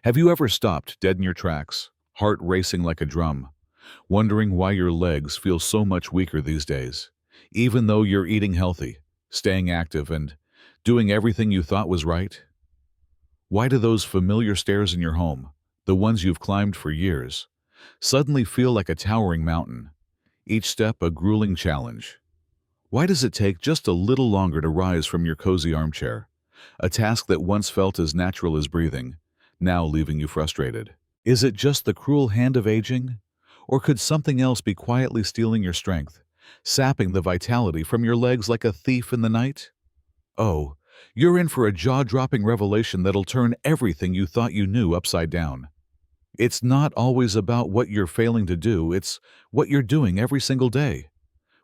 Have you ever stopped dead in your tracks, heart racing like a drum, wondering why your legs feel so much weaker these days, even though you're eating healthy, staying active, and doing everything you thought was right? Why do those familiar stairs in your home, the ones you've climbed for years, suddenly feel like a towering mountain, each step a grueling challenge? Why does it take just a little longer to rise from your cozy armchair, a task that once felt as natural as breathing, now leaving you frustrated? Is it just the cruel hand of aging? Or could something else be quietly stealing your strength, sapping the vitality from your legs like a thief in the night? Oh, you're in for a jaw-dropping revelation that'll turn everything you thought you knew upside down. It's not always about what you're failing to do, it's what you're doing every single day,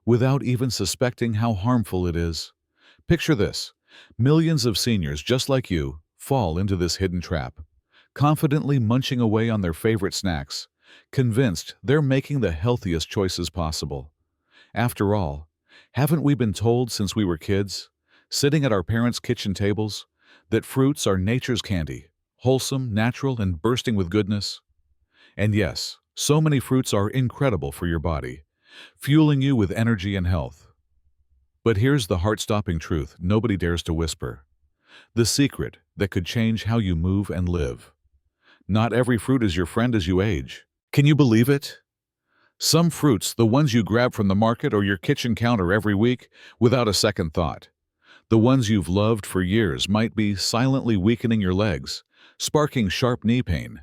without even suspecting how harmful it is. Picture this: millions of seniors just like you fall into this hidden trap, confidently munching away on their favorite snacks, convinced they're making the healthiest choices possible. After all, haven't we been told since we were kids, sitting at our parents' kitchen tables, that fruits are nature's candy, wholesome, natural, and bursting with goodness? And yes, so many fruits are incredible for your body, fueling you with energy and health. But here's the heart-stopping truth nobody dares to whisper: the secret that could change how you move and live. Not every fruit is your friend as you age. Can you believe it? Some fruits, the ones you grab from the market or your kitchen counter every week without a second thought, the ones you've loved for years, might be silently weakening your legs, sparking sharp knee pain,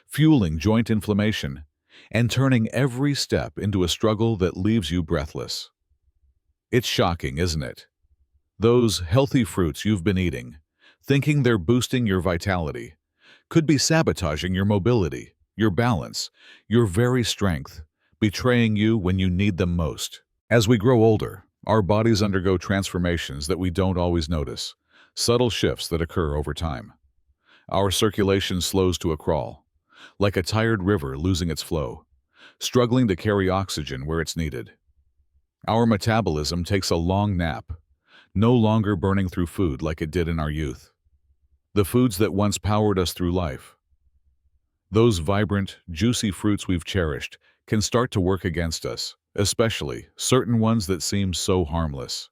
fueling joint inflammation, and turning every step into a struggle that leaves you breathless. It's shocking, isn't it? Those healthy fruits you've been eating, thinking they're boosting your vitality, could be sabotaging your mobility, your balance, your very strength, betraying you when you need them most. As we grow older, our bodies undergo transformations that we don't always notice, subtle shifts that occur over time. Our circulation slows to a crawl, like a tired river losing its flow, struggling to carry oxygen where it's needed. Our metabolism takes a long nap, no longer burning through food like it did in our youth. The foods that once powered us through life, those vibrant, juicy fruits we've cherished, can start to work against us, especially certain ones that seem so harmless.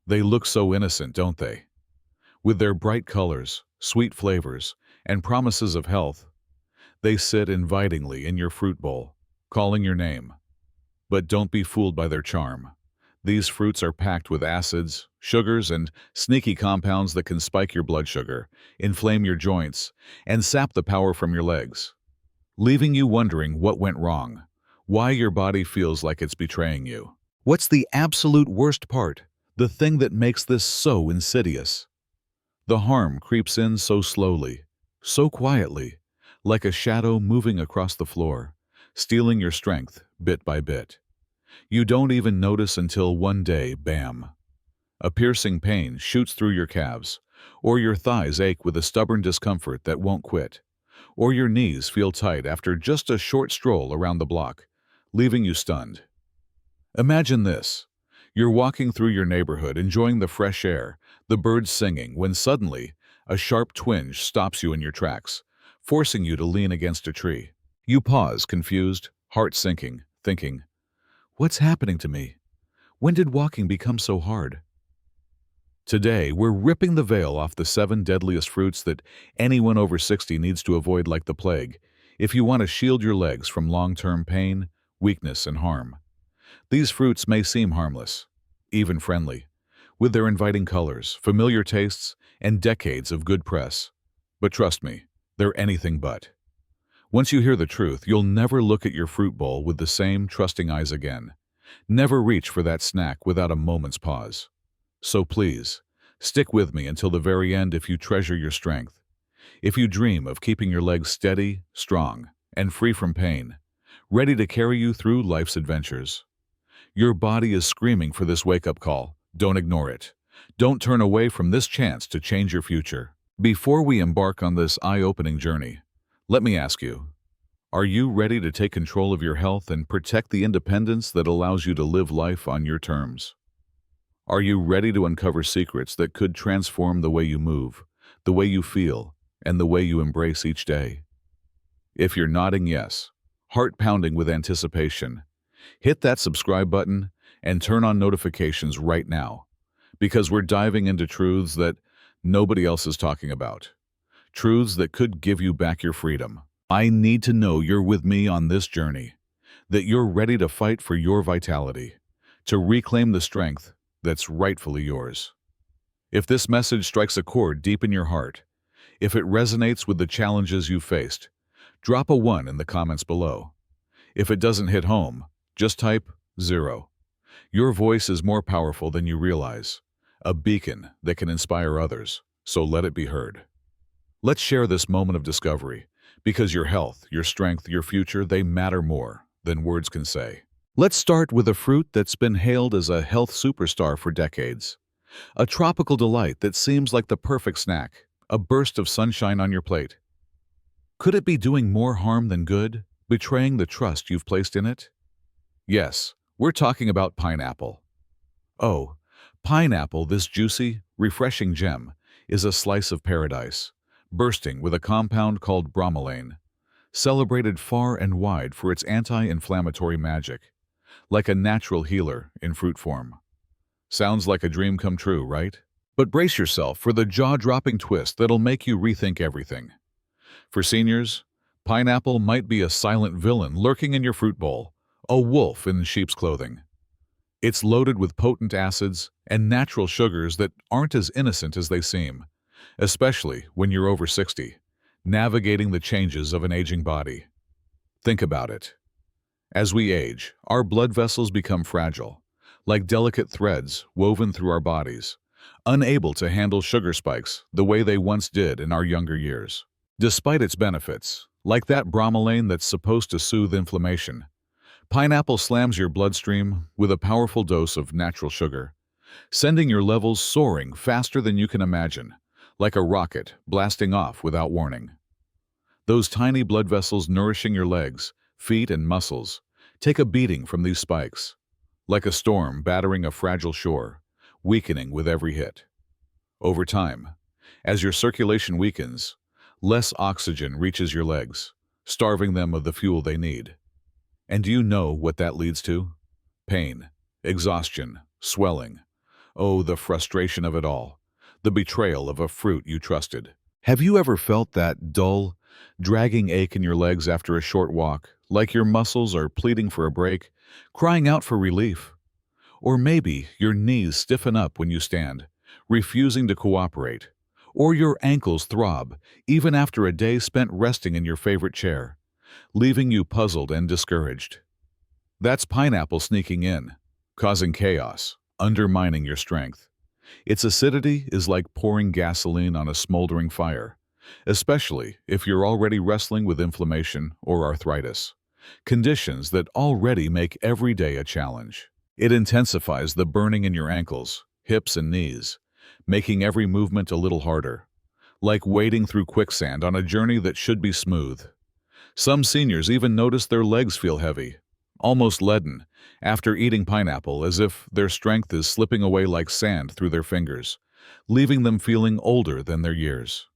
They look so innocent, don't they? With their bright colors, sweet flavors, and promises of health, they sit invitingly in your fruit bowl, calling your name. But don't be fooled by their charm. These fruits are packed with acids, sugars, and sneaky compounds that can spike your blood sugar, inflame your joints, and sap the power from your legs, leaving you wondering what went wrong, why your body feels like it's betraying you. What's the absolute worst part? The thing that makes this so insidious. The harm creeps in so slowly, so quietly, like a shadow moving across the floor, stealing your strength bit by bit. You don't even notice until one day, bam, a piercing pain shoots through your calves, or your thighs ache with a stubborn discomfort that won't quit, or your knees feel tight after just a short stroll around the block, leaving you stunned. Imagine this: you're walking through your neighborhood, enjoying the fresh air, the birds singing, when suddenly a sharp twinge stops you in your tracks, forcing you to lean against a tree. You pause, confused, heart sinking, thinking, "What's happening to me? When did walking become so hard?" Today, we're ripping the veil off the 7 deadliest fruits that anyone over 60 needs to avoid like the plague, if you want to shield your legs from long-term pain, weakness, and harm. These fruits may seem harmless, even friendly, with their inviting colors, familiar tastes, and decades of good press. But trust me, they're anything but. Once you hear the truth, you'll never look at your fruit bowl with the same trusting eyes again. Never reach for that snack without a moment's pause. So please, stick with me until the very end if you treasure your strength. If you dream of keeping your legs steady, strong, and free from pain, ready to carry you through life's adventures. Your body is screaming for this wake-up call. Don't ignore it. Don't turn away from this chance to change your future. Before we embark on this eye-opening journey, let me ask you, are you ready to take control of your health and protect the independence that allows you to live life on your terms? Are you ready to uncover secrets that could transform the way you move, the way you feel, and the way you embrace each day? If you're nodding yes, heart pounding with anticipation, hit that subscribe button and turn on notifications right now, because we're diving into truths that nobody else is talking about. Truths that could give you back your freedom. I need to know you're with me on this journey, that you're ready to fight for your vitality, to reclaim the strength that's rightfully yours. If this message strikes a chord deep in your heart, if it resonates with the challenges you faced, drop a 1 in the comments below. If it doesn't hit home, just type 0. Your voice is more powerful than you realize, a beacon that can inspire others, so let it be heard. Let's share this moment of discovery, because your health, your strength, your future, they matter more than words can say. Let's start with a fruit that's been hailed as a health superstar for decades. A tropical delight that seems like the perfect snack, a burst of sunshine on your plate. Could it be doing more harm than good, betraying the trust you've placed in it? Yes, we're talking about pineapple. Oh, pineapple, this juicy, refreshing gem, is a slice of paradise, bursting with a compound called bromelain, celebrated far and wide for its anti-inflammatory magic, like a natural healer in fruit form. Sounds like a dream come true, right? But brace yourself for the jaw-dropping twist that'll make you rethink everything. For seniors, pineapple might be a silent villain lurking in your fruit bowl, a wolf in sheep's clothing. It's loaded with potent acids and natural sugars that aren't as innocent as they seem, especially when you're over 60, navigating the changes of an aging body. Think about it. As we age, our blood vessels become fragile, like delicate threads woven through our bodies, unable to handle sugar spikes the way they once did in our younger years. Despite its benefits, like that bromelain that's supposed to soothe inflammation, pineapple slams your bloodstream with a powerful dose of natural sugar, sending your levels soaring faster than you can imagine, like a rocket blasting off without warning. Those tiny blood vessels nourishing your legs, feet, and muscles take a beating from these spikes, like a storm battering a fragile shore, weakening with every hit. Over time, as your circulation weakens, less oxygen reaches your legs, starving them of the fuel they need. And do you know what that leads to? Pain, exhaustion, swelling. Oh, the frustration of it all. The betrayal of a fruit you trusted. Have you ever felt that dull, dragging ache in your legs after a short walk, like your muscles are pleading for a break, crying out for relief? Or maybe your knees stiffen up when you stand, refusing to cooperate. Or your ankles throb, even after a day spent resting in your favorite chair, leaving you puzzled and discouraged. That's pineapple sneaking in, causing chaos, undermining your strength. Its acidity is like pouring gasoline on a smoldering fire, especially if you're already wrestling with inflammation or arthritis, conditions that already make every day a challenge. It intensifies the burning in your ankles, hips, and knees, making every movement a little harder, like wading through quicksand on a journey that should be smooth. Some seniors even notice their legs feel heavy, almost leaden, after eating pineapple, as if their strength is slipping away like sand through their fingers, leaving them feeling older than their years.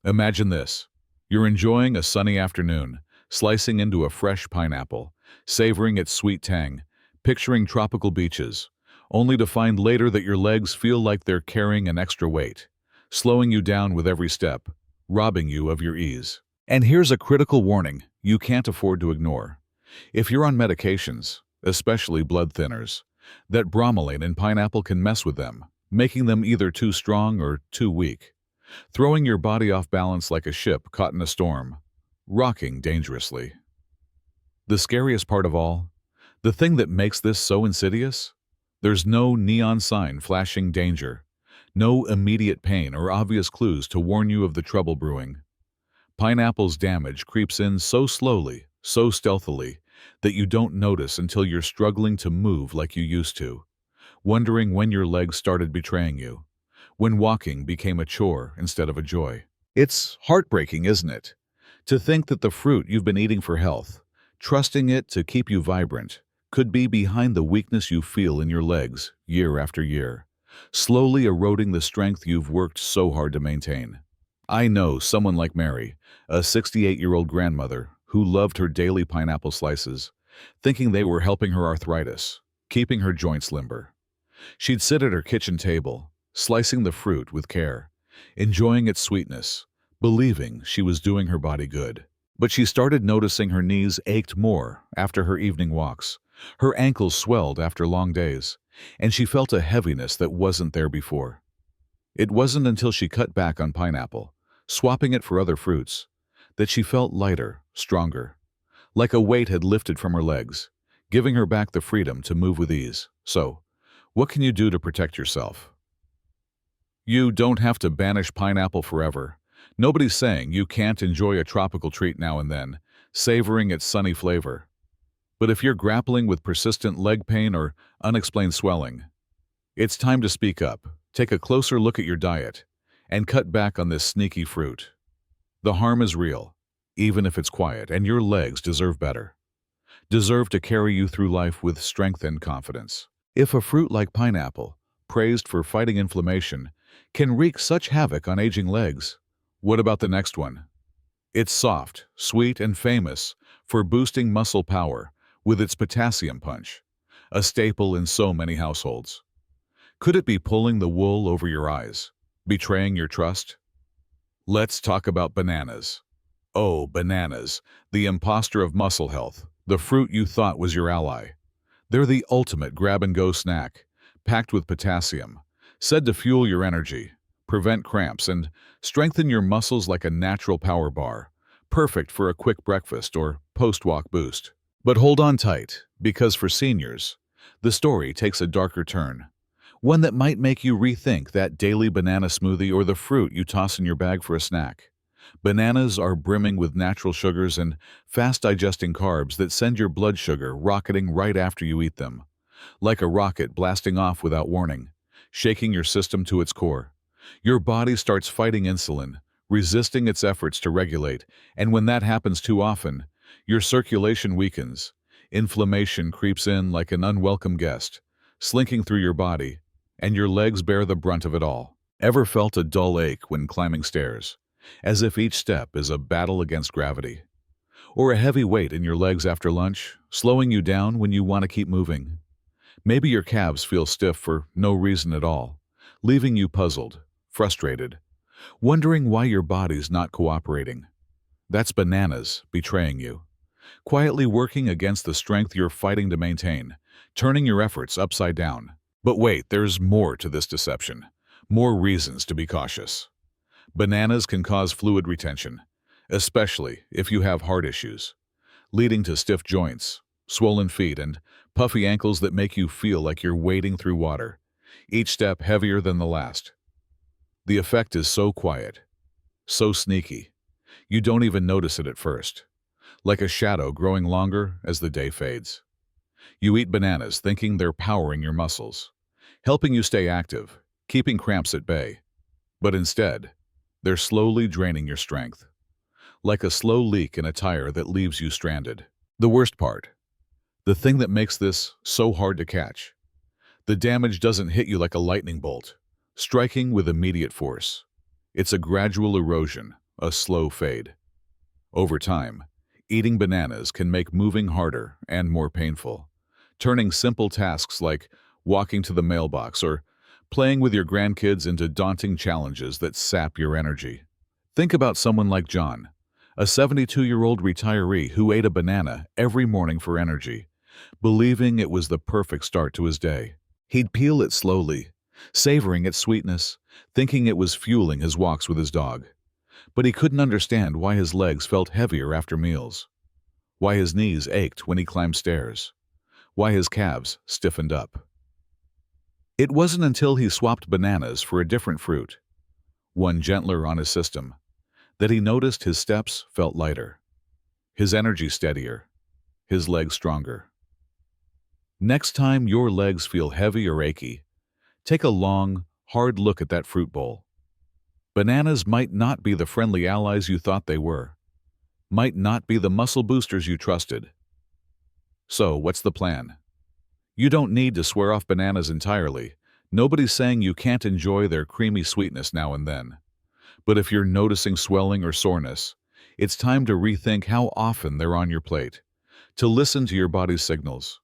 Imagine this. You're enjoying a sunny afternoon, slicing into a fresh pineapple, savoring its sweet tang, picturing tropical beaches, only to find later that your legs feel like they're carrying an extra weight, slowing you down with every step, robbing you of your ease. And here's a critical warning you can't afford to ignore. If you're on medications, especially blood thinners, that bromelain in pineapple can mess with them, making them either too strong or too weak, throwing your body off balance like a ship caught in a storm, rocking dangerously. The scariest part of all, the thing that makes this so insidious? There's no neon sign flashing danger, no immediate pain or obvious clues to warn you of the trouble brewing. Pineapple's damage creeps in so slowly, so stealthily, that you don't notice until you're struggling to move like you used to, wondering when your legs started betraying you, when walking became a chore instead of a joy. It's heartbreaking, isn't it? To think that the fruit you've been eating for health, trusting it to keep you vibrant, could be behind the weakness you feel in your legs year after year, slowly eroding the strength you've worked so hard to maintain. I know someone like Mary, a 68-year-old grandmother who loved her daily pineapple slices, thinking they were helping her arthritis, keeping her joints limber. She'd sit at her kitchen table, slicing the fruit with care, enjoying its sweetness, believing she was doing her body good. But she started noticing her knees ached more after her evening walks. Her ankles swelled after long days, and she felt a heaviness that wasn't there before. It wasn't until she cut back on pineapple, swapping it for other fruits, that she felt lighter, stronger, like a weight had lifted from her legs, giving her back the freedom to move with ease. So, what can you do to protect yourself? You don't have to banish pineapple forever. Nobody's saying you can't enjoy a tropical treat now and then, savoring its sunny flavor. But if you're grappling with persistent leg pain or unexplained swelling, it's time to speak up, take a closer look at your diet, and cut back on this sneaky fruit. The harm is real, even if it's quiet, and your legs deserve better. Deserve to carry you through life with strength and confidence. If a fruit like pineapple, praised for fighting inflammation, can wreak such havoc on aging legs, what about the next one? It's soft, sweet, and famous for boosting muscle power with its potassium punch, a staple in so many households. Could it be pulling the wool over your eyes, betraying your trust? Let's talk about bananas. Oh, bananas, the imposter of muscle health, the fruit you thought was your ally. They're the ultimate grab-and-go snack, packed with potassium, said to fuel your energy, prevent cramps, and strengthen your muscles like a natural power bar, perfect for a quick breakfast or post-walk boost. But hold on tight, because for seniors, the story takes a darker turn. One that might make you rethink that daily banana smoothie or the fruit you toss in your bag for a snack. Bananas are brimming with natural sugars and fast-digesting carbs that send your blood sugar rocketing right after you eat them, like a rocket blasting off without warning, shaking your system to its core. Your body starts fighting insulin, resisting its efforts to regulate, and when that happens too often, your circulation weakens, inflammation creeps in like an unwelcome guest, slinking through your body, and your legs bear the brunt of it all. Ever felt a dull ache when climbing stairs, as if each step is a battle against gravity? Or a heavy weight in your legs after lunch, slowing you down when you want to keep moving? Maybe your calves feel stiff for no reason at all, leaving you puzzled, frustrated, wondering why your body's not cooperating. That's bananas betraying you, quietly working against the strength you're fighting to maintain, turning your efforts upside down. But wait, there's more to this deception, more reasons to be cautious. Bananas can cause fluid retention, especially if you have heart issues, leading to stiff joints, swollen feet, and puffy ankles that make you feel like you're wading through water, each step heavier than the last. The effect is so quiet, so sneaky, you don't even notice it at first, like a shadow growing longer as the day fades. You eat bananas thinking they're powering your muscles, helping you stay active, keeping cramps at bay. But instead, they're slowly draining your strength, like a slow leak in a tire that leaves you stranded. The worst part, the thing that makes this so hard to catch, the damage doesn't hit you like a lightning bolt, striking with immediate force. It's a gradual erosion, a slow fade. Over time, eating bananas can make moving harder and more painful, turning simple tasks like walking to the mailbox or playing with your grandkids into daunting challenges that sap your energy. Think about someone like John, a 72-year-old retiree who ate a banana every morning for energy, believing it was the perfect start to his day. He'd peel it slowly, savoring its sweetness, thinking it was fueling his walks with his dog. But he couldn't understand why his legs felt heavier after meals, why his knees ached when he climbed stairs, why his calves stiffened up. It wasn't until he swapped bananas for a different fruit, one gentler on his system, that he noticed his steps felt lighter, his energy steadier, his legs stronger. Next time your legs feel heavy or achy, take a long, hard look at that fruit bowl. Bananas might not be the friendly allies you thought they were, might not be the muscle boosters you trusted. So, what's the plan? You don't need to swear off bananas entirely. Nobody's saying you can't enjoy their creamy sweetness now and then. But if you're noticing swelling or soreness, it's time to rethink how often they're on your plate, to listen to your body's signals.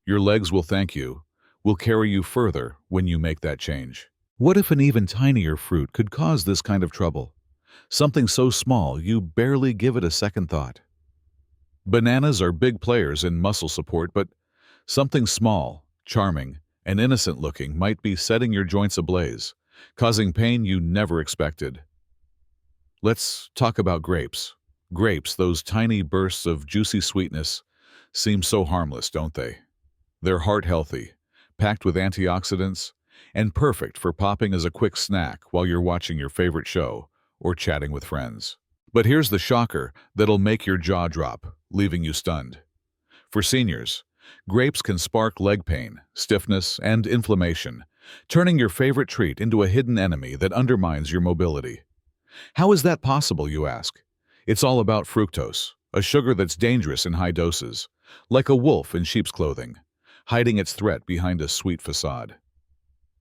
Your legs will thank you, will carry you further when you make that change. What if an even tinier fruit could cause this kind of trouble? Something so small you barely give it a second thought. Bananas are big players in muscle support, but something small, charming, and innocent-looking might be setting your joints ablaze, causing pain you never expected. Let's talk about grapes. Grapes, those tiny bursts of juicy sweetness, seem so harmless, don't they? They're heart-healthy, packed with antioxidants, and perfect for popping as a quick snack while you're watching your favorite show or chatting with friends. But here's the shocker that'll make your jaw drop, leaving you stunned. For seniors, grapes can spark leg pain, stiffness, and inflammation, turning your favorite treat into a hidden enemy that undermines your mobility. How is that possible, you ask? It's all about fructose, a sugar that's dangerous in high doses, like a wolf in sheep's clothing, hiding its threat behind a sweet facade.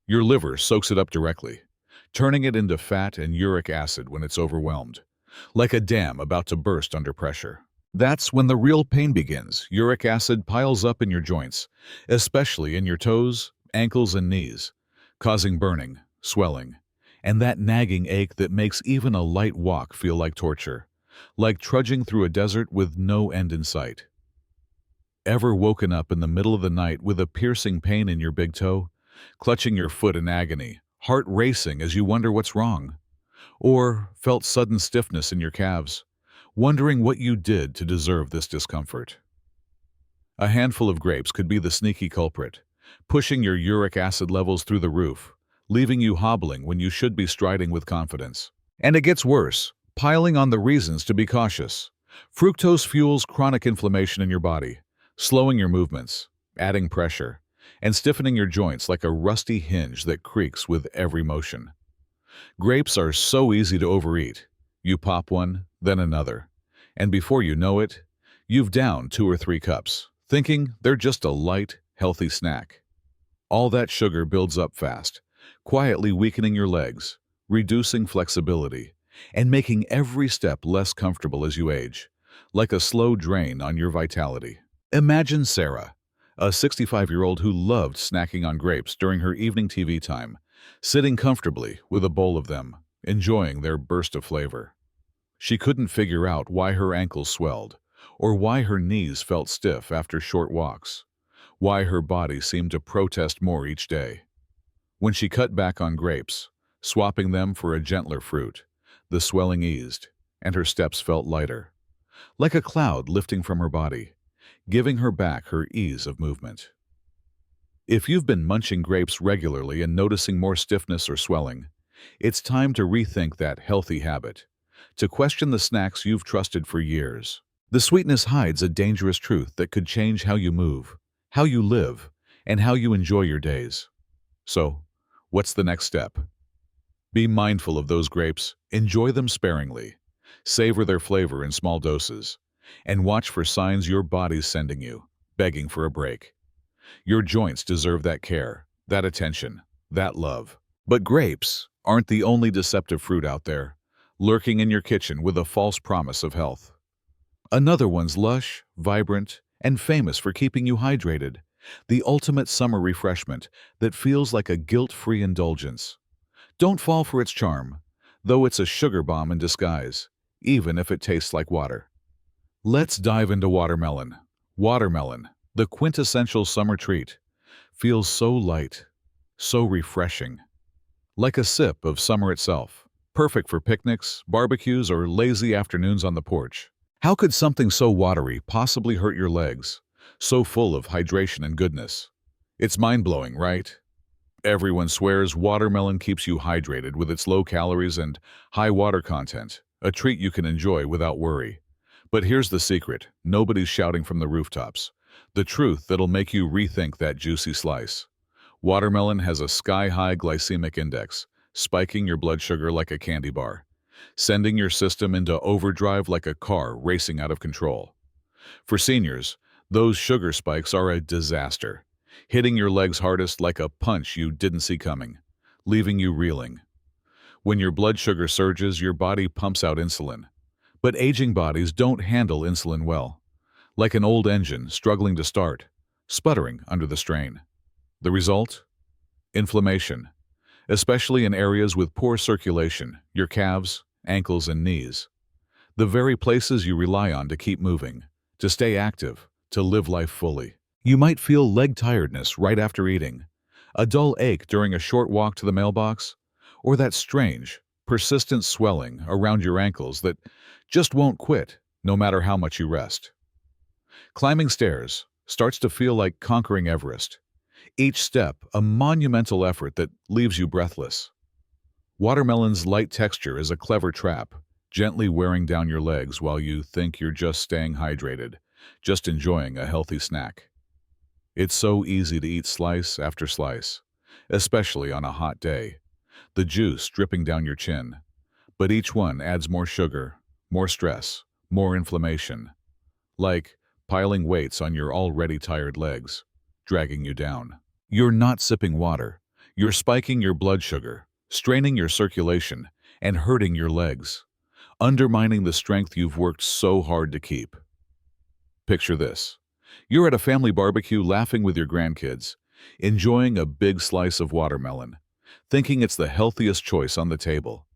Your liver soaks it up directly, turning it into fat and uric acid when it's overwhelmed, like a dam about to burst under pressure. That's when the real pain begins. Uric acid piles up in your joints, especially in your toes, ankles, and knees, causing burning, swelling, and that nagging ache that makes even a light walk feel like torture, like trudging through a desert with no end in sight. Ever woken up in the middle of the night with a piercing pain in your big toe, clutching your foot in agony, heart racing as you wonder what's wrong? Or felt sudden stiffness in your calves, wondering what you did to deserve this discomfort? A handful of grapes could be the sneaky culprit, pushing your uric acid levels through the roof, leaving you hobbling when you should be striding with confidence. And it gets worse, piling on the reasons to be cautious. Fructose fuels chronic inflammation in your body, slowing your movements, adding pressure, and stiffening your joints like a rusty hinge that creaks with every motion. Grapes are so easy to overeat. You pop one, then another, and before you know it, you've downed 2 or 3 cups, thinking they're just a light, healthy snack. All that sugar builds up fast, quietly weakening your legs, reducing flexibility, and making every step less comfortable as you age, like a slow drain on your vitality. Imagine Sarah, a 65-year-old who loved snacking on grapes during her evening TV time, sitting comfortably with a bowl of them, enjoying their burst of flavor. She couldn't figure out why her ankles swelled, or why her knees felt stiff after short walks, why her body seemed to protest more each day. When she cut back on grapes, swapping them for a gentler fruit, the swelling eased, and her steps felt lighter, like a cloud lifting from her body, giving her back her ease of movement. If you've been munching grapes regularly and noticing more stiffness or swelling, it's time to rethink that healthy habit, to question the snacks you've trusted for years. The sweetness hides a dangerous truth that could change how you move, how you live, and how you enjoy your days. So, what's the next step? Be mindful of those grapes, enjoy them sparingly, savor their flavor in small doses, and watch for signs your body's sending you, begging for a break. Your joints deserve that care, that attention, that love. But grapes aren't the only deceptive fruit out there, lurking in your kitchen with a false promise of health. Another one's lush, vibrant, and famous for keeping you hydrated, the ultimate summer refreshment that feels like a guilt-free indulgence. Don't fall for its charm, though it's a sugar bomb in disguise, even if it tastes like water. Let's dive into watermelon. Watermelon, the quintessential summer treat, feels so light, so refreshing. Like a sip of summer itself, perfect for picnics, barbecues, or lazy afternoons on the porch. How could something so watery possibly hurt your legs, so full of hydration and goodness? It's mind-blowing, right? Everyone swears watermelon keeps you hydrated with its low calories and high water content, a treat you can enjoy without worry. But here's the secret: nobody's shouting from the rooftops. The truth that'll make you rethink that juicy slice. Watermelon has a sky-high glycemic index, spiking your blood sugar like a candy bar, sending your system into overdrive like a car racing out of control. For seniors, those sugar spikes are a disaster, hitting your legs hardest like a punch you didn't see coming, leaving you reeling. When your blood sugar surges, your body pumps out insulin. But aging bodies don't handle insulin well, like an old engine struggling to start, sputtering under the strain. The result? Inflammation, especially in areas with poor circulation, your calves, ankles, and knees. The very places you rely on to keep moving, to stay active, to live life fully. You might feel leg tiredness right after eating, a dull ache during a short walk to the mailbox, or that strange, persistent swelling around your ankles that just won't quit no matter how much you rest. Climbing stairs starts to feel like conquering Everest, each step a monumental effort that leaves you breathless. Watermelon's light texture is a clever trap, gently wearing down your legs while you think you're just staying hydrated, just enjoying a healthy snack. It's so easy to eat slice after slice, especially on a hot day, the juice dripping down your chin. But each one adds more sugar, more stress, more inflammation, like piling weights on your already tired legs, dragging you down. You're not sipping water. You're spiking your blood sugar, straining your circulation, and hurting your legs, undermining the strength you've worked so hard to keep. Picture this. You're at a family barbecue laughing with your grandkids, enjoying a big slice of watermelon, thinking it's the healthiest choice on the table,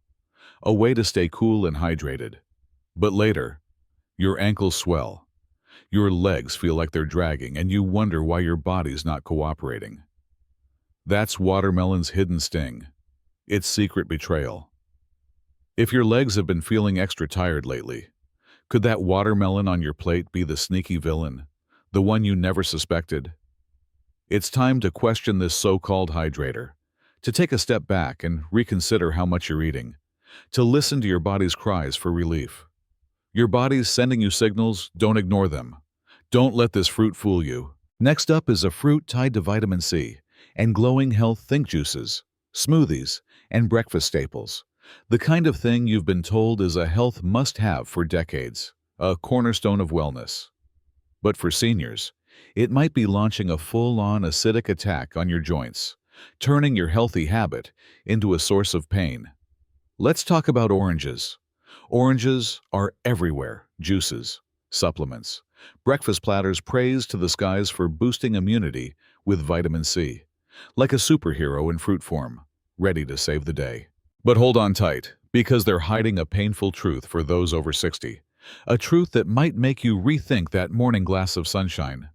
a way to stay cool and hydrated. But later, your ankles swell, your legs feel like they're dragging, and you wonder why your body's not cooperating. That's watermelon's hidden sting, its secret betrayal. If your legs have been feeling extra tired lately, could that watermelon on your plate be the sneaky villain, the one you never suspected? It's time to question this so-called hydrator, to take a step back and reconsider how much you're eating, to listen to your body's cries for relief. Your body's sending you signals, don't ignore them. Don't let this fruit fool you. Next up is a fruit tied to vitamin C and glowing health think juices, smoothies, and breakfast staples. The kind of thing you've been told is a health must-have for decades, a cornerstone of wellness. But for seniors, it might be launching a full-on acidic attack on your joints, turning your healthy habit into a source of pain. Let's talk about oranges. Oranges are everywhere. Juices, supplements, breakfast platters praised to the skies for boosting immunity with vitamin C, like a superhero in fruit form, ready to save the day. But hold on tight, because they're hiding a painful truth for those over 60. A truth that might make you rethink that morning glass of sunshine.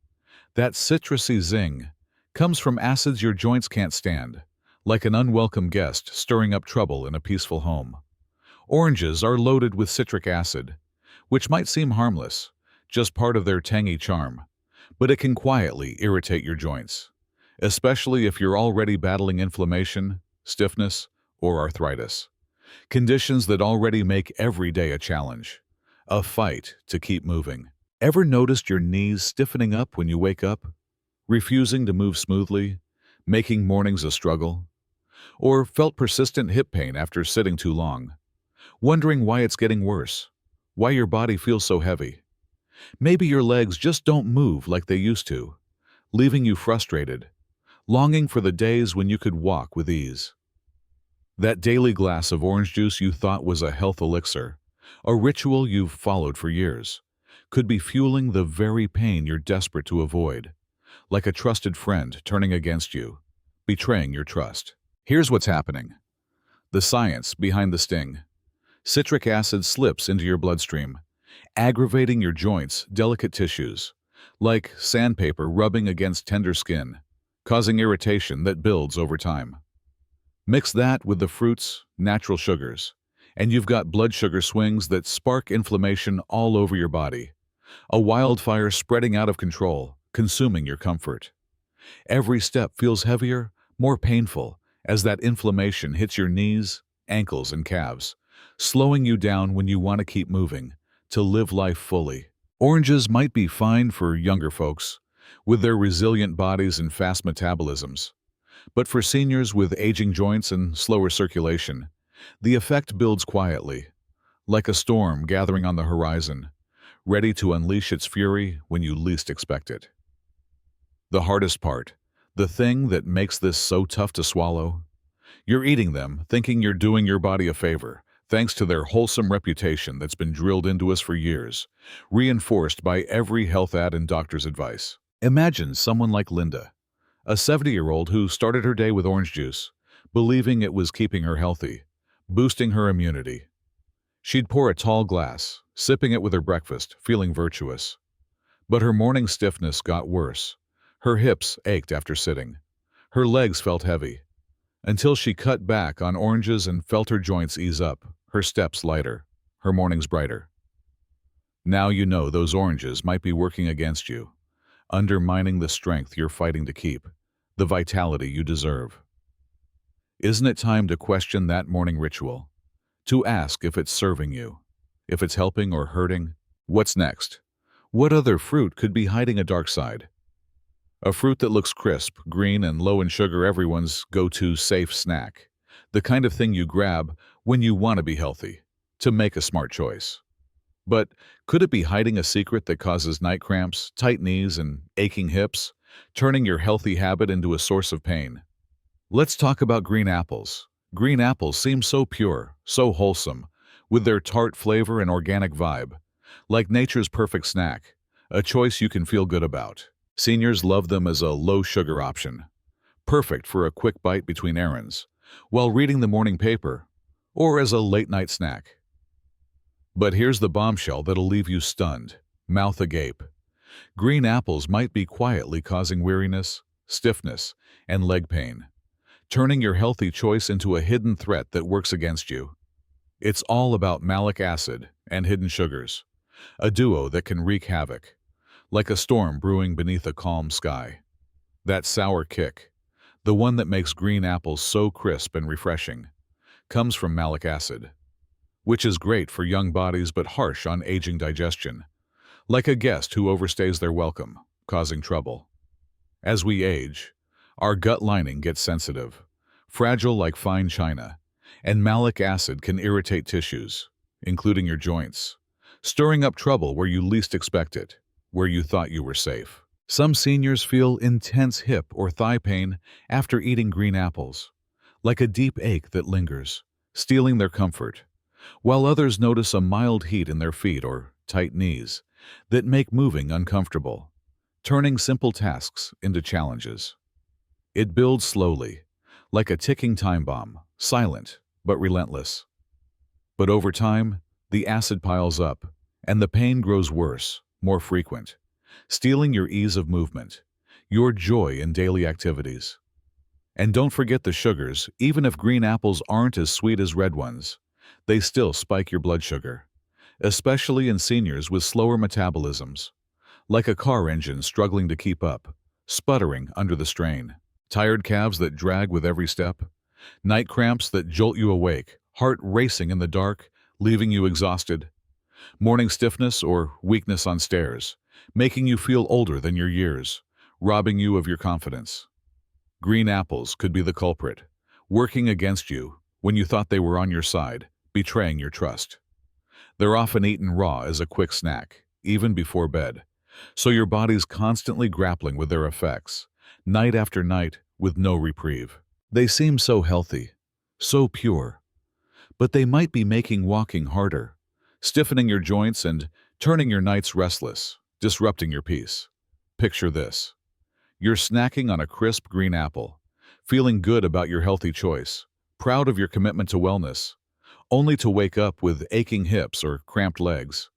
That citrusy zing comes from acids your joints can't stand, like an unwelcome guest stirring up trouble in a peaceful home. Oranges are loaded with citric acid, which might seem harmless, just part of their tangy charm, but it can quietly irritate your joints, especially if you're already battling inflammation, stiffness, or arthritis. Conditions that already make every day a challenge, a fight to keep moving. Ever noticed your knees stiffening up when you wake up, refusing to move smoothly, making mornings a struggle? Or felt persistent hip pain after sitting too long, wondering why it's getting worse, why your body feels so heavy? Maybe your legs just don't move like they used to, leaving you frustrated, longing for the days when you could walk with ease. That daily glass of orange juice you thought was a health elixir, a ritual you've followed for years, could be fueling the very pain you're desperate to avoid, like a trusted friend turning against you, betraying your trust. Here's what's happening. The science behind the sting. Citric acid slips into your bloodstream, aggravating your joints' delicate tissues, like sandpaper rubbing against tender skin, causing irritation that builds over time. Mix that with the fruit's natural sugars, and you've got blood sugar swings that spark inflammation all over your body, a wildfire spreading out of control, consuming your comfort. Every step feels heavier, more painful, as that inflammation hits your knees, ankles, and calves, slowing you down when you want to keep moving, to live life fully. Oranges might be fine for younger folks, with their resilient bodies and fast metabolisms. But for seniors with aging joints and slower circulation, the effect builds quietly, like a storm gathering on the horizon, ready to unleash its fury when you least expect it. The hardest part, the thing that makes this so tough to swallow, You're eating them, thinking you're doing your body a favor, thanks to their wholesome reputation that's been drilled into us for years, reinforced by every health ad and doctor's advice. Imagine someone like Linda, a 70-year-old who started her day with orange juice, believing it was keeping her healthy, boosting her immunity. She'd pour a tall glass, sipping it with her breakfast, feeling virtuous. But her morning stiffness got worse. Her hips ached after sitting. Her legs felt heavy. Until she cut back on oranges and felt her joints ease up, her steps lighter, her mornings brighter. Now you know those oranges might be working against you, undermining the strength you're fighting to keep, the vitality you deserve. Isn't it time to question that morning ritual? To ask if it's serving you, if it's helping or hurting? What's next? What other fruit could be hiding a dark side? A fruit that looks crisp, green, and low in sugar, everyone's go-to safe snack. The kind of thing you grab when you want to be healthy, to make a smart choice. But could it be hiding a secret that causes night cramps, tight knees, and aching hips, turning your healthy habit into a source of pain? Let's talk about green apples. Green apples seem so pure, so wholesome, with their tart flavor and organic vibe. Like nature's perfect snack, a choice you can feel good about. Seniors love them as a low-sugar option, perfect for a quick bite between errands, while reading the morning paper, or as a late-night snack. But here's the bombshell that'll leave you stunned, mouth agape. Green apples might be quietly causing weariness, stiffness, and leg pain, turning your healthy choice into a hidden threat that works against you. It's all about malic acid and hidden sugars, a duo that can wreak havoc, like a storm brewing beneath a calm sky. That sour kick, the one that makes green apples so crisp and refreshing, comes from malic acid, which is great for young bodies but harsh on aging digestion, like a guest who overstays their welcome, causing trouble. As we age, our gut lining gets sensitive, fragile like fine china, and malic acid can irritate tissues, including your joints, stirring up trouble where you least expect it, where you thought you were safe. Some seniors feel intense hip or thigh pain after eating green apples, like a deep ache that lingers, stealing their comfort, while others notice a mild heat in their feet or tight knees that make moving uncomfortable, turning simple tasks into challenges. It builds slowly, like a ticking time bomb, silent but relentless. But over time, the acid piles up, and the pain grows worse, more frequent, stealing your ease of movement, your joy in daily activities. And don't forget the sugars. Even if green apples aren't as sweet as red ones, they still spike your blood sugar, especially in seniors with slower metabolisms, like a car engine struggling to keep up, sputtering under the strain. Tired calves that drag with every step, night cramps that jolt you awake, heart racing in the dark, leaving you exhausted, morning stiffness or weakness on stairs, making you feel older than your years, robbing you of your confidence. Green apples could be the culprit, working against you when you thought they were on your side, betraying your trust. They're often eaten raw as a quick snack, even before bed, so your body's constantly grappling with their effects, night after night, with no reprieve. They seem so healthy, so pure, but they might be making walking harder, stiffening your joints and turning your nights restless, disrupting your peace. Picture this. You're snacking on a crisp green apple, feeling good about your healthy choice, proud of your commitment to wellness, only to wake up with aching hips or cramped legs,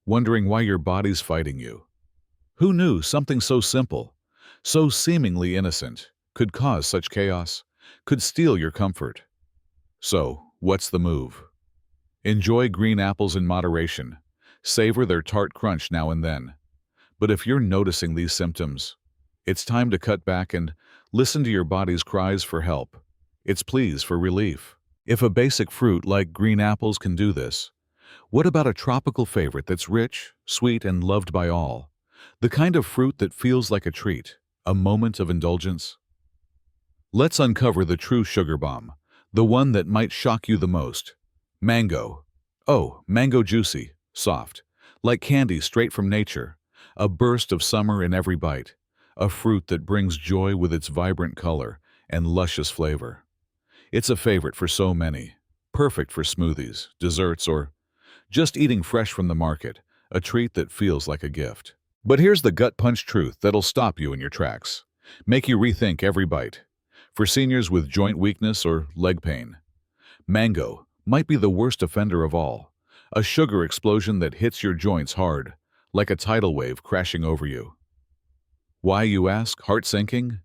wondering why your body's fighting you. Who knew something so simple, so seemingly innocent, could cause such chaos, could steal your comfort? So, what's the move? Enjoy green apples in moderation. Savor their tart crunch now and then. But if you're noticing these symptoms, it's time to cut back and listen to your body's cries for help, its pleas for relief. If a basic fruit like green apples can do this, what about a tropical favorite that's rich, sweet, and loved by all? The kind of fruit that feels like a treat, a moment of indulgence? Let's uncover the true sugar bomb, the one that might shock you the most. Mango. Oh, mango juicy, soft, like candy straight from nature, a burst of summer in every bite, a fruit that brings joy with its vibrant color and luscious flavor. It's a favorite for so many. Perfect for smoothies, desserts, or just eating fresh from the market, a treat that feels like a gift. But here's the gut punch truth that'll stop you in your tracks, make you rethink every bite. For seniors with joint weakness or leg pain, mango might be the worst offender of all. A sugar explosion that hits your joints hard, like a tidal wave crashing over you. Why, you ask? Heart sinking?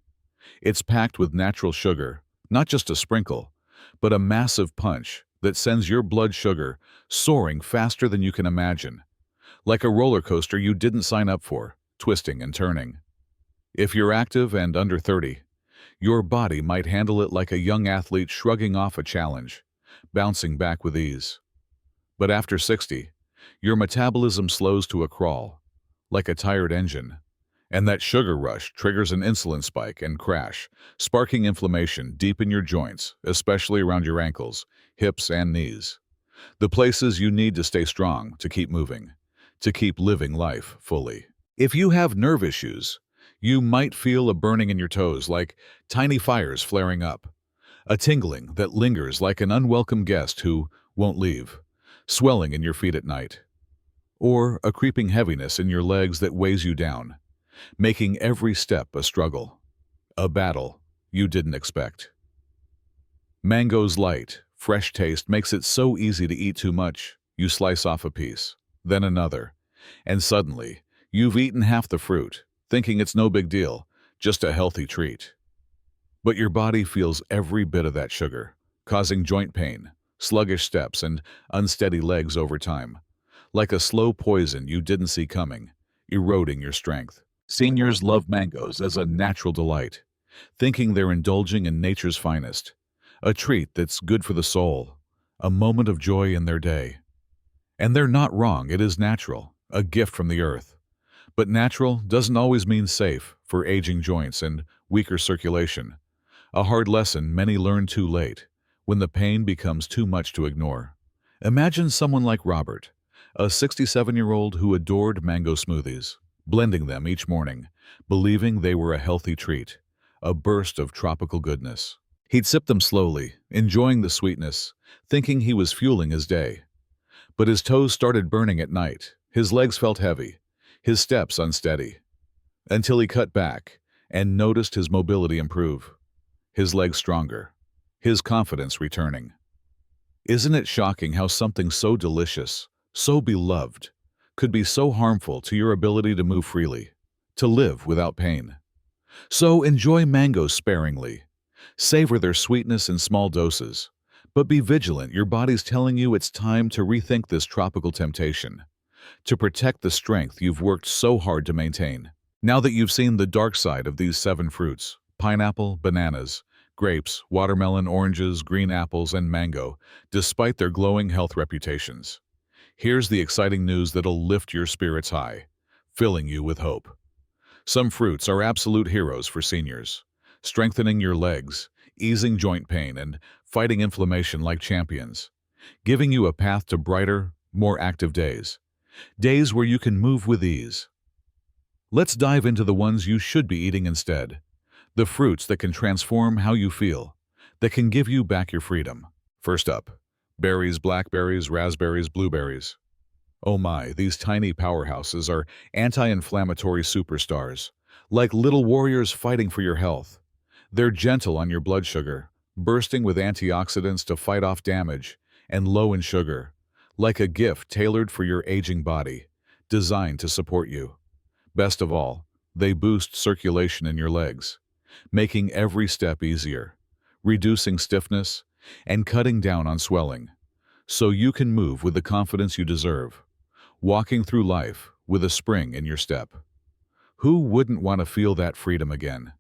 It's packed with natural sugar, not just a sprinkle, but a massive punch that sends your blood sugar soaring faster than you can imagine, like a roller coaster you didn't sign up for, twisting and turning. If you're active and under 30, your body might handle it like a young athlete shrugging off a challenge, bouncing back with ease. But after 60, your metabolism slows to a crawl, like a tired engine, and that sugar rush triggers an insulin spike and crash, sparking inflammation deep in your joints, especially around your ankles, hips, and knees. The places you need to stay strong, to keep moving, to keep living life fully. If you have nerve issues, you might feel a burning in your toes like tiny fires flaring up, a tingling that lingers like an unwelcome guest who won't leave, swelling in your feet at night, or a creeping heaviness in your legs that weighs you down, making every step a struggle, a battle you didn't expect. Mango's light, fresh taste makes it so easy to eat too much. You slice off a piece, then another, and suddenly you've eaten half the fruit, thinking it's no big deal, just a healthy treat. But your body feels every bit of that sugar, causing joint pain, sluggish steps, and unsteady legs over time, like a slow poison you didn't see coming, eroding your strength. Seniors love mangoes as a natural delight, thinking they're indulging in nature's finest, a treat that's good for the soul, a moment of joy in their day. And they're not wrong, it is natural, a gift from the earth. But natural doesn't always mean safe for aging joints and weaker circulation, a hard lesson many learn too late, when the pain becomes too much to ignore. Imagine someone like Robert, a 67-year-old who adored mango smoothies, blending them each morning, believing they were a healthy treat, a burst of tropical goodness. He'd sip them slowly, enjoying the sweetness, thinking he was fueling his day. But his toes started burning at night, his legs felt heavy, his steps unsteady, until he cut back and noticed his mobility improve, his legs stronger, his confidence returning. Isn't it shocking how something so delicious, so beloved, could be so harmful to your ability to move freely, to live without pain? So enjoy mangoes sparingly. Savor their sweetness in small doses. But be vigilant, your body's telling you it's time to rethink this tropical temptation, to protect the strength you've worked so hard to maintain. Now that you've seen the dark side of these 7 fruits, pineapple, bananas, grapes, watermelon, oranges, green apples, and mango, despite their glowing health reputations, here's the exciting news that'll lift your spirits high, filling you with hope. Some fruits are absolute heroes for seniors, strengthening your legs, easing joint pain, and fighting inflammation like champions, giving you a path to brighter, more active days, days where you can move with ease. Let's dive into the ones you should be eating instead, the fruits that can transform how you feel, that can give you back your freedom. First up, berries, blackberries, raspberries, blueberries. Oh my, these tiny powerhouses are anti-inflammatory superstars, like little warriors fighting for your health. They're gentle on your blood sugar, bursting with antioxidants to fight off damage, and low in sugar, like a gift tailored for your aging body, designed to support you. Best of all, they boost circulation in your legs, making every step easier, reducing stiffness, and cutting down on swelling, so you can move with the confidence you deserve, walking through life with a spring in your step. Who wouldn't want to feel that freedom again?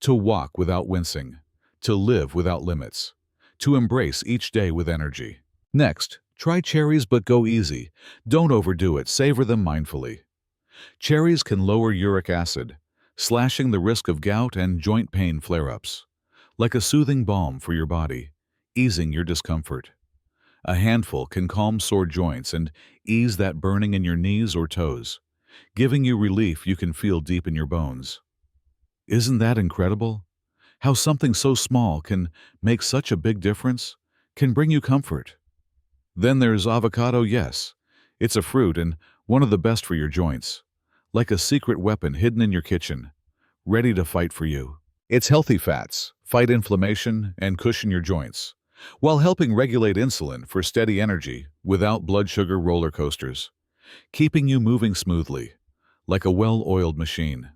To walk without wincing, to live without limits, to embrace each day with energy. Next, try cherries, but go easy. Don't overdo it, savor them mindfully. Cherries can lower uric acid, slashing the risk of gout and joint pain flare-ups, like a soothing balm for your body, easing your discomfort. A handful can calm sore joints and ease that burning in your knees or toes, giving you relief you can feel deep in your bones. Isn't that incredible? How something so small can make such a big difference, can bring you comfort. Then there's avocado, yes. It's a fruit and one of the best for your joints. Like a secret weapon hidden in your kitchen, ready to fight for you. Its healthy fats fight inflammation and cushion your joints, while helping regulate insulin for steady energy without blood sugar roller coasters, keeping you moving smoothly, like a well-oiled machine.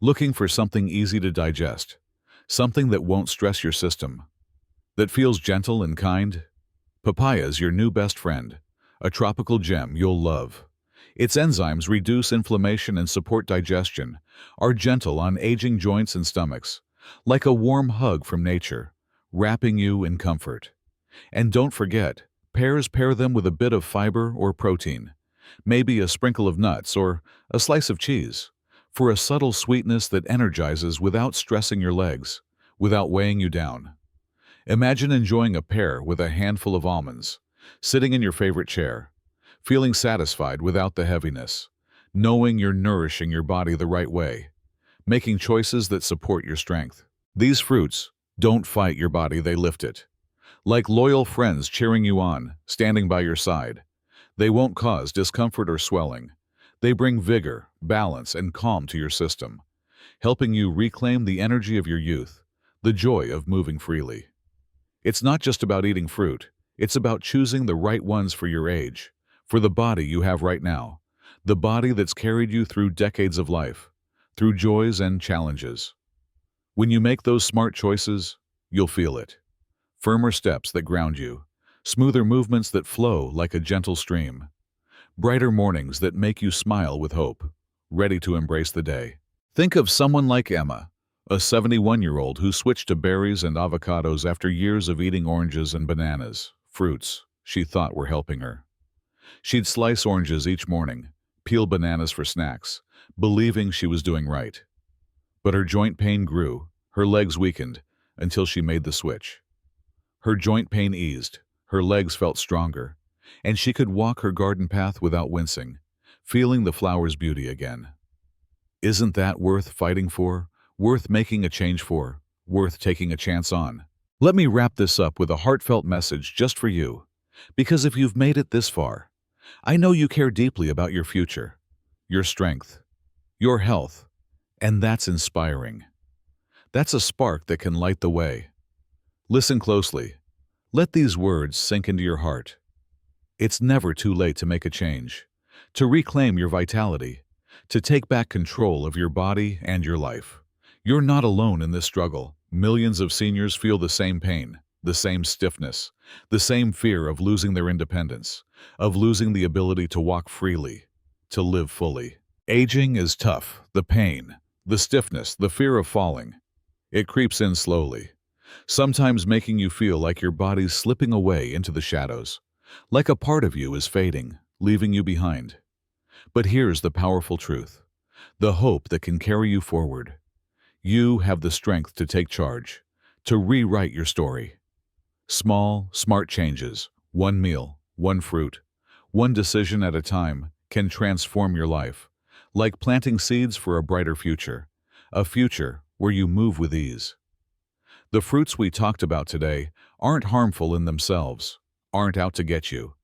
Looking for something easy to digest, something that won't stress your system, that feels gentle and kind? Papaya's your new best friend, a tropical gem you'll love. Its enzymes reduce inflammation and support digestion, are gentle on aging joints and stomachs, like a warm hug from nature, wrapping you in comfort. And don't forget, pears, pair them with a bit of fiber or protein, maybe a sprinkle of nuts or a slice of cheese, for a subtle sweetness that energizes without stressing your legs, without weighing you down. Imagine enjoying a pear with a handful of almonds, sitting in your favorite chair, feeling satisfied without the heaviness, knowing you're nourishing your body the right way, making choices that support your strength. These fruits don't fight your body, they lift it. Like loyal friends cheering you on, standing by your side. They won't cause discomfort or swelling. They bring vigor, balance, and calm to your system, helping you reclaim the energy of your youth, the joy of moving freely. It's not just about eating fruit, it's about choosing the right ones for your age, for the body you have right now, the body that's carried you through decades of life, through joys and challenges. When you make those smart choices, you'll feel it. Firmer steps that ground you, smoother movements that flow like a gentle stream, brighter mornings that make you smile with hope, ready to embrace the day. Think of someone like Emma, a 71-year-old who switched to berries and avocados after years of eating oranges and bananas, fruits she thought were helping her. She'd slice oranges each morning, peel bananas for snacks, believing she was doing right. But her joint pain grew, her legs weakened, until she made the switch. Her joint pain eased, her legs felt stronger, and she could walk her garden path without wincing, feeling the flower's beauty again. Isn't that worth fighting for, worth making a change for, worth taking a chance on? Let me wrap this up with a heartfelt message just for you, because if you've made it this far, I know you care deeply about your future, your strength, your health, and that's inspiring. That's a spark that can light the way. Listen closely. Let these words sink into your heart. It's never too late to make a change, to reclaim your vitality, to take back control of your body and your life. You're not alone in this struggle. Millions of seniors feel the same pain, the same stiffness, the same fear of losing their independence, of losing the ability to walk freely, to live fully. Aging is tough, the pain, the stiffness, the fear of falling. It creeps in slowly, sometimes making you feel like your body's slipping away into the shadows, like a part of you is fading, leaving you behind. But here's the powerful truth, the hope that can carry you forward. You have the strength to take charge, to rewrite your story. Small, smart changes, one meal, one fruit, one decision at a time can transform your life, like planting seeds for a brighter future, a future where you move with ease. The fruits we talked about today aren't harmful in themselves, aren't out to get you,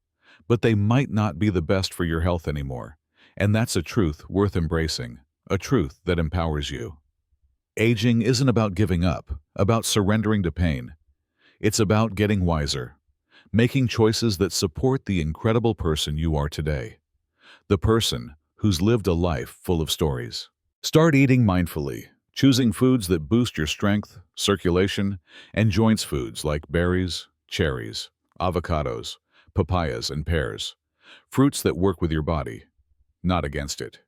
but they might not be the best for your health anymore, and that's a truth worth embracing, a truth that empowers you. Aging isn't about giving up, about surrendering to pain. It's about getting wiser, making choices that support the incredible person you are today, the person who's lived a life full of stories. Start eating mindfully, choosing foods that boost your strength, circulation, and joints, foods like berries, cherries, avocados, papayas, and pears, fruits that work with your body, not against it.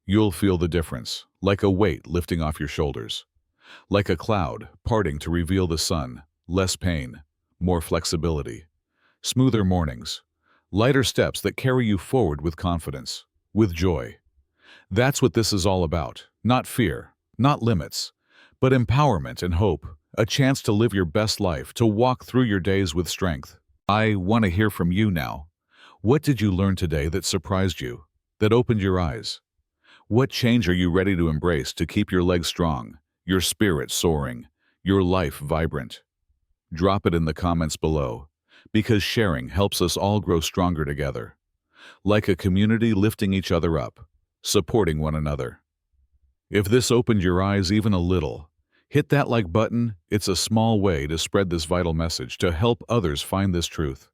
You'll feel the difference, like a weight lifting off your shoulders, like a cloud parting to reveal the sun, less pain, more flexibility, smoother mornings, lighter steps that carry you forward with confidence, with joy. That's what this is all about, not fear, not limits, but empowerment and hope, a chance to live your best life, to walk through your days with strength. I want to hear from you now. What did you learn today that surprised you, that opened your eyes? What change are you ready to embrace to keep your legs strong, your spirit soaring, your life vibrant? Drop it in the comments below, because sharing helps us all grow stronger together, like a community lifting each other up, supporting one another. If this opened your eyes even a little, hit that like button. It's a small way to spread this vital message to help others find this truth.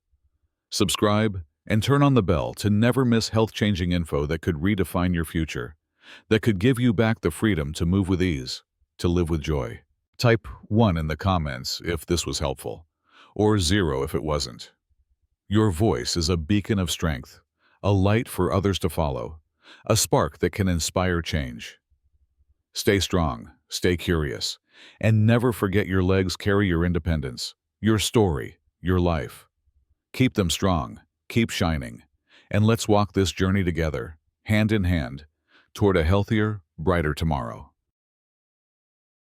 Subscribe and turn on the bell to never miss health-changing info that could redefine your future, that could give you back the freedom to move with ease, to live with joy. Type 1 in the comments if this was helpful, or 0 if it wasn't. Your voice is a beacon of strength, a light for others to follow, a spark that can inspire change. Stay strong, stay curious, and never forget your legs carry your independence, your story, your life. Keep them strong, keep shining, and let's walk this journey together, hand in hand, toward a healthier, brighter tomorrow.